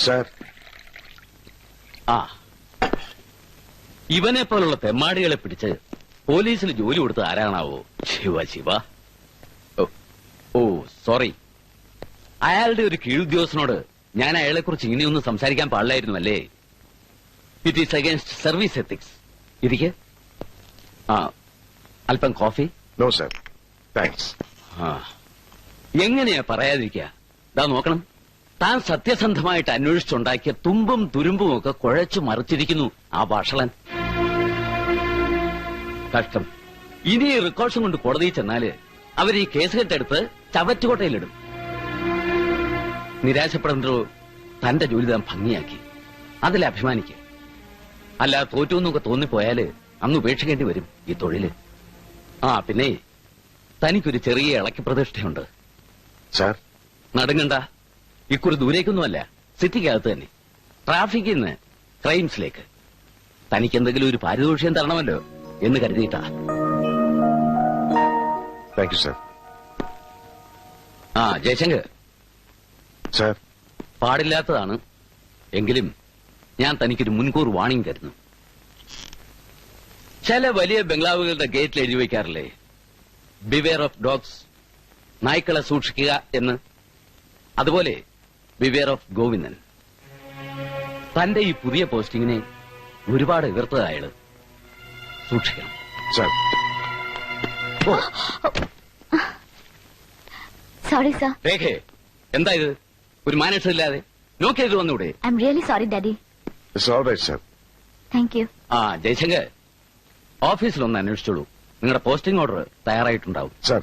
Sir. ആ, ഇവനെ പോലുള്ള തെമ്മാടികളെ പിടിച്ച് പോലീസിൽ ജോലി കൊടുത്ത് ആരാണാവോ? ശിവ ശിവ. ഓ സോറി. അയാളുടെ ഒരു കീഴുദ്യോഗസ്ഥനോട് ഞാൻ അയാളെ കുറിച്ച് ഇങ്ങനെയൊന്നും സംസാരിക്കാൻ പാടില്ലായിരുന്നു അല്ലേ? It is against service ethics. ഇരിക്കെ. ആ, അല്പം കോഫി? No sir, thanks. ആ, എങ്ങനെയാ പറയാതിരിക്കുക? ഇതാ നോക്കണം, താൻ സത്യസന്ധമായിട്ട് അന്വേഷിച്ചുണ്ടാക്കിയ തുമ്പും തുരുമ്പും ഒക്കെ കുഴച്ചു മറിച്ചിരിക്കുന്നു ആ വഷളൻ. കഷ്ടം. ഇനി ഈ റെക്കോർഡ്സും കൊണ്ട് കോടതിയിൽ ചെന്നാല് അവർ ഈ കേസ് കെട്ടെടുത്ത് ചവറ്റുകൊട്ടയിലിടും. നിരാശപ്പെടേണ്ടോ, തന്റെ ജോലി താൻ ഭംഗിയാക്കി, അതിൽ അഭിമാനിക്കുക. അല്ല, തോറ്റു എന്നൊക്കെ തോന്നിപ്പോയാല് അന്ന് ഉപേക്ഷിക്കേണ്ടി വരും ഈ തൊഴില്. ആ പിന്നെ തനിക്കൊരു ചെറിയ ഇളക്കി പ്രതിഷ്ഠയുണ്ട്. സർ. നടുങ്ങണ്ട, ഇക്കുറി ദൂരേക്കൊന്നുമല്ല, സിറ്റിക്കകത്ത് തന്നെ. ട്രാഫിക്കിൽ നിന്ന് ക്രൈംസിലേക്ക്. തനിക്കെന്തെങ്കിലും ഒരു പാരിതോഷികം തരണമല്ലോ എന്ന് കരുതിയിട്ടാ. Thank you sir. ആ ജയശങ്കർ, സർ. പാടില്ലാത്തതാണ്, എങ്കിലും ഞാൻ തനിക്കൊരു മുൻകൂർ വാണിംഗ് തരുന്നു. ചില വലിയ ബംഗ്ലാവുകളുടെ ഗേറ്റിൽ എഴുതി വയ്ക്കാറില്ലേ, ബിവെയർ ഓഫ് ഡോഗ്സ്, നായ്ക്കളെ സൂക്ഷിക്കുക എന്ന്? അതുപോലെ ബിവെയർ ഓഫ് ഗോവിന്ദൻ. തന്റെ ഈ പുതിയ പോസ്റ്റിങ്ങിനെ ഒരുപാട് എതിർത്തതായാള്. സൂക്ഷിക്കണം. സർ. Sorry sir. രേഖേ, എന്താ ഇത്? ഒരു മാനേഴ്സ് ഇല്ലാതെ നോക്കിയത് വന്നൂടെ? I'm really sorry daddy. It's all right sir. Thank you. ആ ജയശങ്കർ, ഓഫീസിലൊന്ന് അന്വേഷിച്ചോളൂ. നിങ്ങളുടെ പോസ്റ്റിംഗ് ഓർഡർ തയ്യാറായിട്ടുണ്ടാവും. സർ.